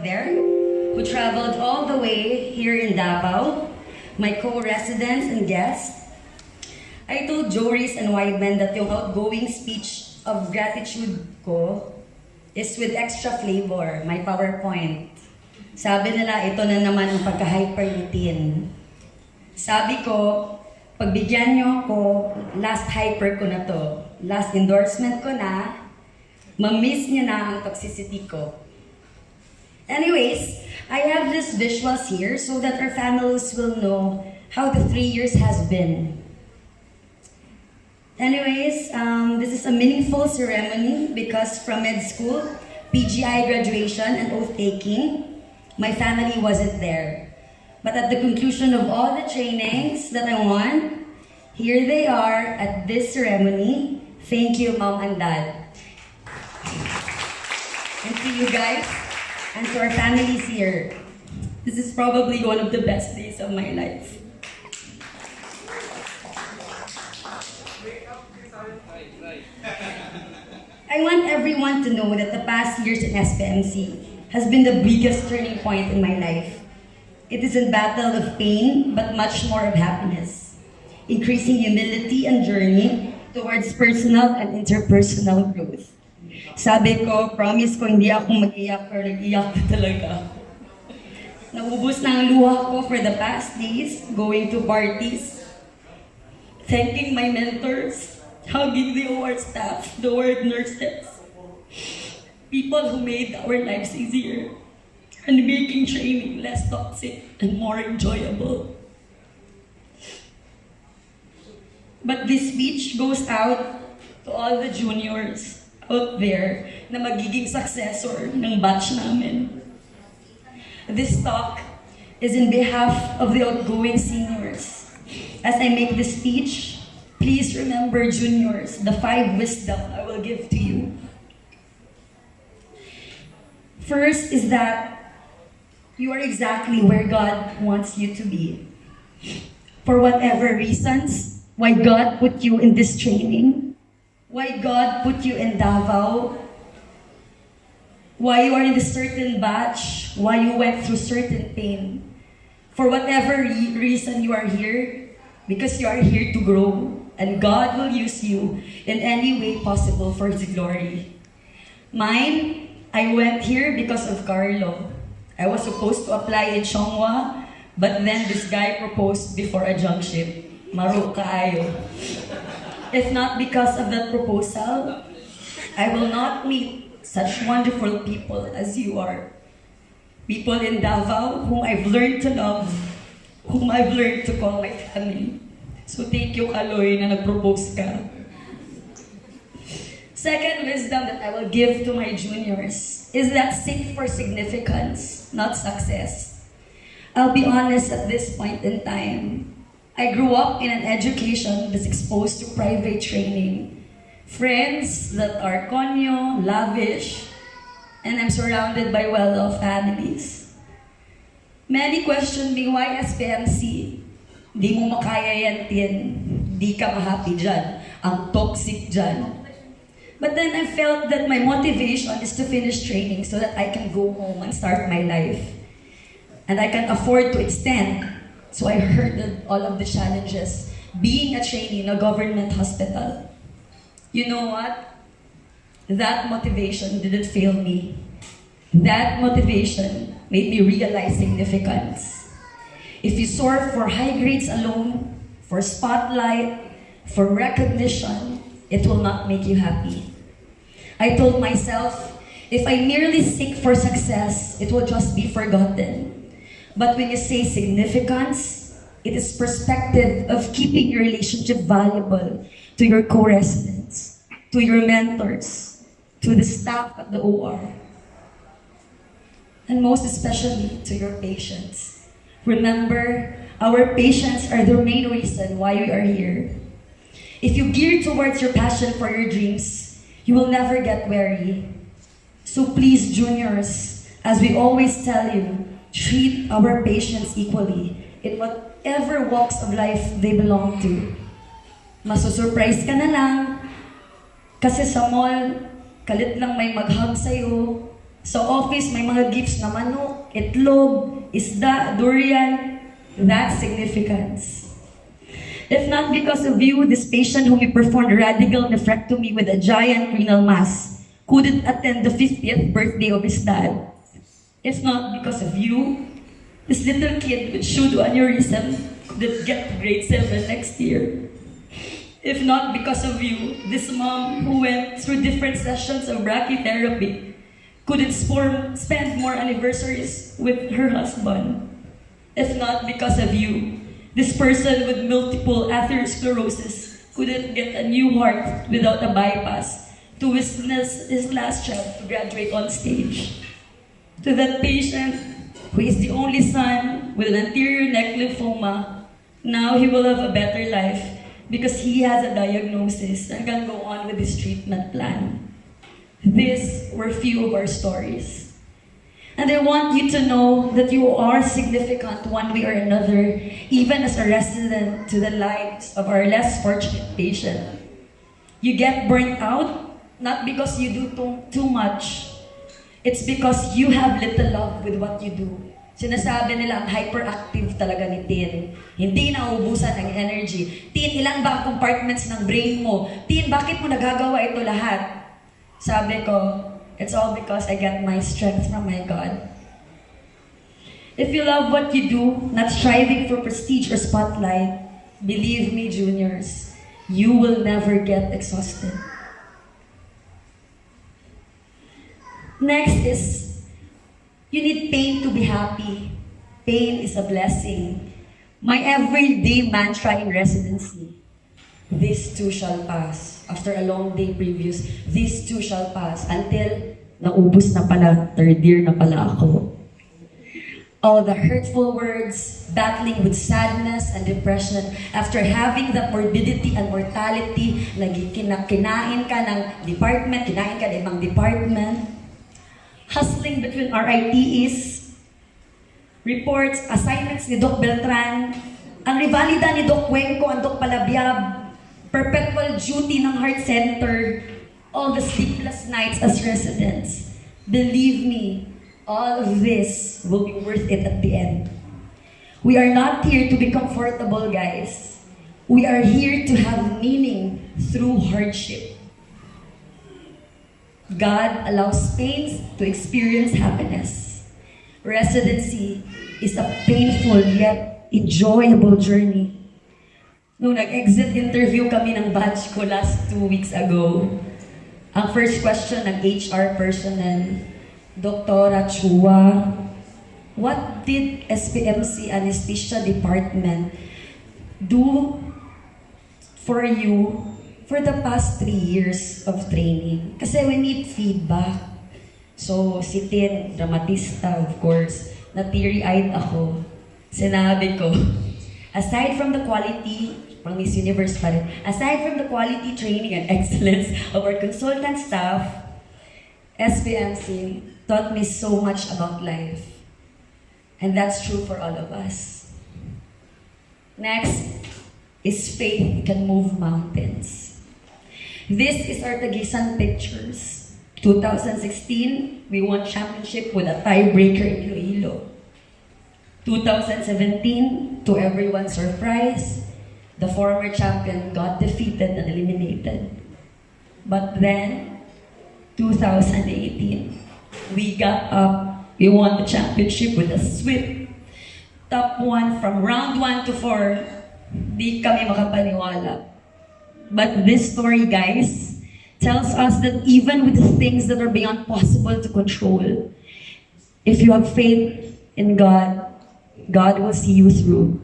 there who traveled all the way here in Davao, my co-residents and guests. I told Joris and Wyman that yung outgoing speech of gratitude ko is with extra flavor, my PowerPoint. Sabi nila, ito na naman ang pagka-hyper-routine. Sabi ko, pagbigyan niyo ako, last hyper ko na to. Last endorsement ko na, ma-miss niyo na ang toxicity ko. Anyways, I have these visuals here so that our families will know how the 3 years has been. Anyways, this is a meaningful ceremony because from med school, PGI graduation, and oath-taking, my family wasn't there. But at the conclusion of all the trainings that I won, here they are at this ceremony. Thank you, Mom and Dad. And to you guys, and to our families here, this is probably one of the best days of my life. I want everyone to know that the past years in SPMC has been the biggest turning point in my life. It is a battle of pain, but much more of happiness, increasing humility and journey towards personal and interpersonal growth. Sabi ko, promise ko hindi ako mag-iyak, pero nag-iyak na talaga. Naubos na ang luha ko for the past days, going to parties, thanking my mentors, hugging the OR staff, the ward nurses, people who made our lives easier, and making training less toxic and more enjoyable. But this speech goes out to all the juniors out there na magiging successor ng batch namin. This talk is in behalf of the outgoing seniors. As I make this speech, please remember, juniors, the 5 wisdom I will give to you. First is that you are exactly where God wants you to be. For whatever reasons, why God put you in this training, why God put you in Davao, why you are in this certain batch, why you went through certain pain. For whatever reason you are here, because you are here to grow, and God will use you in any way possible for His glory. Mine, I went here because of Carlo. I was supposed to apply in Chongwa, but then this guy proposed before a jump ship. Maro kaayo. If not because of that proposal, I will not meet such wonderful people as you are. People in Davao whom I've learned to love, whom I've learned to call my family. So thank you, Kaloy, na nag-propose ka. Second wisdom that I will give to my juniors is that seek for significance, not success. I'll be honest at this point in time. I grew up in an education that's exposed to private training. Friends that are konyo, lavish, and I'm surrounded by well-off families. Many question me, why SPMC? Di mo makaya yan, Tin. Di ka ma-happy dyan. Ang toxic dyan. But then I felt that my motivation is to finish training so that I can go home and start my life. And I can afford to extend. So I heard all of the challenges being a trainee in a government hospital. You know what? That motivation didn't fail me. That motivation made me realize significance. If you soar for high grades alone, for spotlight, for recognition, it will not make you happy. I told myself, if I merely seek for success, it will just be forgotten. But when you say significance, it is perspective of keeping your relationship valuable to your co-residents, to your mentors, to the staff at the OR, and most especially to your patients. Remember, our patients are the main reason why we are here. If you gear towards your passion for your dreams, you will never get weary. So please, juniors, as we always tell you, treat our patients equally in whatever walks of life they belong to. Masusurprise ka na lang kasi sa mall, kalit lang may mag-hug sa'yo. Sa office, may mga gifts na manok, itlog, isda, durian. That's significance. If not because of you, this patient whom we performed radical nephrectomy with a giant renal mass couldn't attend the 50th birthday of his dad. If not because of you, this little kid with pseudo aneurysm couldn't get to grade 7 next year. If not because of you, this mom who went through different sessions of brachytherapy couldn't spend more anniversaries with her husband. If not because of you, this person with multiple atherosclerosis couldn't get a new heart without a bypass to witness his last child to graduate on stage. To that patient who is the only son with an anterior neck lymphoma, now he will have a better life because he has a diagnosis and can go on with his treatment plan. These were few of our stories. And I want you to know that you are significant one way or another, even as a resident to the lives of our less fortunate patient. You get burnt out, not because you do too much. It's because you have little love with what you do. Sinasabi nila ang hyperactive talaga ni Tin. Hindi nauubusan ng energy. Tin, ilan ba ang compartments ng brain mo? Tin, bakit mo nagagawa ito lahat? Sabi ko, it's all because I get my strength from my God. If you love what you do, not striving for prestige or spotlight, believe me, juniors, you will never get exhausted. Next is, you need pain to be happy. Pain is a blessing. My everyday mantra in residency, this too shall pass. After a long day previous, this too shall pass. Until naubos na pala, third year na pala ako. All the hurtful words, battling with sadness and depression, after having that morbidity and mortality, kinain ka ng department, kinain ka ng ibang department, hustling between RITEs, reports, assignments ni Doc Beltran, ang rivalida ni Doc Cuenco, ang Doc Palabiab, perpetual duty ng heart center, all the sleepless nights as residents. Believe me, all of this will be worth it at the end. We are not here to be comfortable, guys. We are here to have meaning through hardship. God allows pains to experience happiness. Residency is a painful yet enjoyable journey. Nung nag-exit interview kami ng batch ko last 2 weeks ago, ang first question ng HR personnel, Dr. Chua, what did SPMC Anesthesia Department do for you for the past 3 years of training? Kasi we need feedback. So, si Tin, dramatista, of course, na teary-eyed ako. Sinabi ko, aside from the quality, pang Miss Universe pa rin, aside from the quality training and excellence of our consultant staff, SPMC taught me so much about life. And that's true for all of us. Next is faith can move mountains. This is our Tagisan pictures. 2016, we won championship with a tiebreaker in Iloilo. 2017, to everyone's surprise, the former champion got defeated and eliminated. But then, 2018, we got up, we won the championship with a sweep. Top 1 from round 1 to 4, di kami makapaniwala. But this story, guys, tells us that even with the things that are beyond possible to control, if you have faith in God, God will see you through.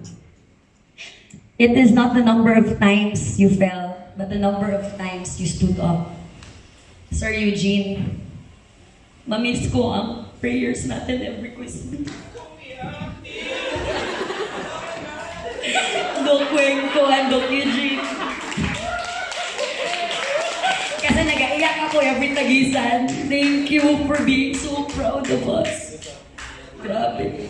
It is not the number of times you fell, but the number of times you stood up. Sir Eugene, mamiss ko ang prayers natin every Christmas. Doc Cuenco and Doc Eugene. Kasi nag-aiyak ako every Tagisan. Thank you for being so proud of us. Grabe.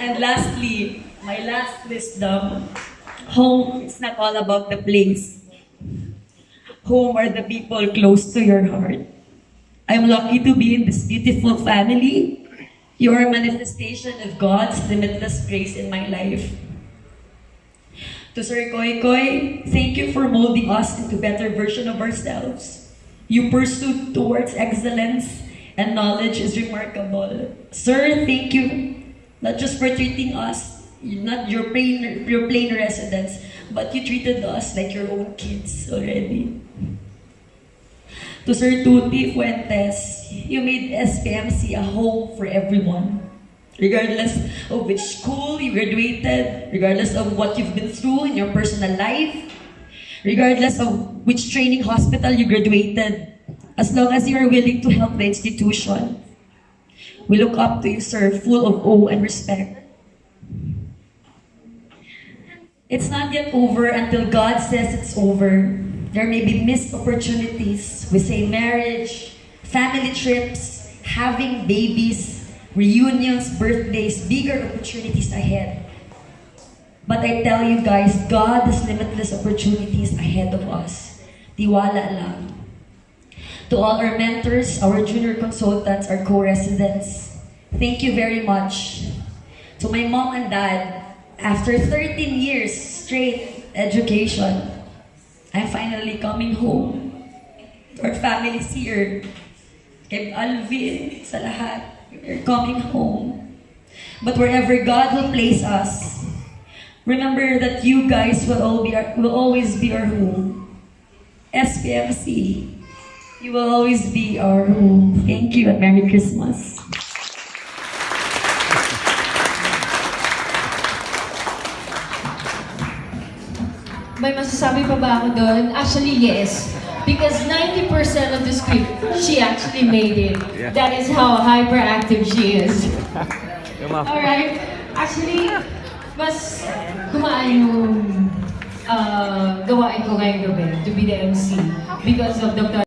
And lastly, my last wisdom, home is not all about the place. Home are the people close to your heart. I'm lucky to be in this beautiful family. You are a manifestation of God's limitless grace in my life. To Sir Koy Koy, thank you for molding us into a better version of ourselves. You pursued towards excellence and knowledge is remarkable. Sir, thank you, not just for treating us, not your plain residents, but you treated us like your own kids already. To Sir Tuti Fuentes, you made SPMC a home for everyone. Regardless of which school you graduated, regardless of what you've been through in your personal life, regardless of which training hospital you graduated, as long as you are willing to help the institution, we look up to you, sir, full of awe and respect. It's not yet over until God says it's over. There may be missed opportunities. We say marriage, family trips, having babies, reunions, birthdays, bigger opportunities ahead. But I tell you guys, God has limitless opportunities ahead of us. Tiwala lang. To all our mentors, our junior consultants, our co-residents, thank you very much. To my mom and dad, after 13 years straight education, I'm finally coming home. Our family's here. Kay Alvin, sa lahat, we're coming home. But wherever God will place us, remember that you guys will always be our home. SPMC, you will always be our home. Thank you and Merry Christmas. May masasabi pa ba ako doon? Actually, yes. Because 90% of the script, she actually made it. Yeah. That is how hyperactive she is. Alright. Actually, mas gumaan yung gawain ko ngayong gabi to be the MC because of Dr.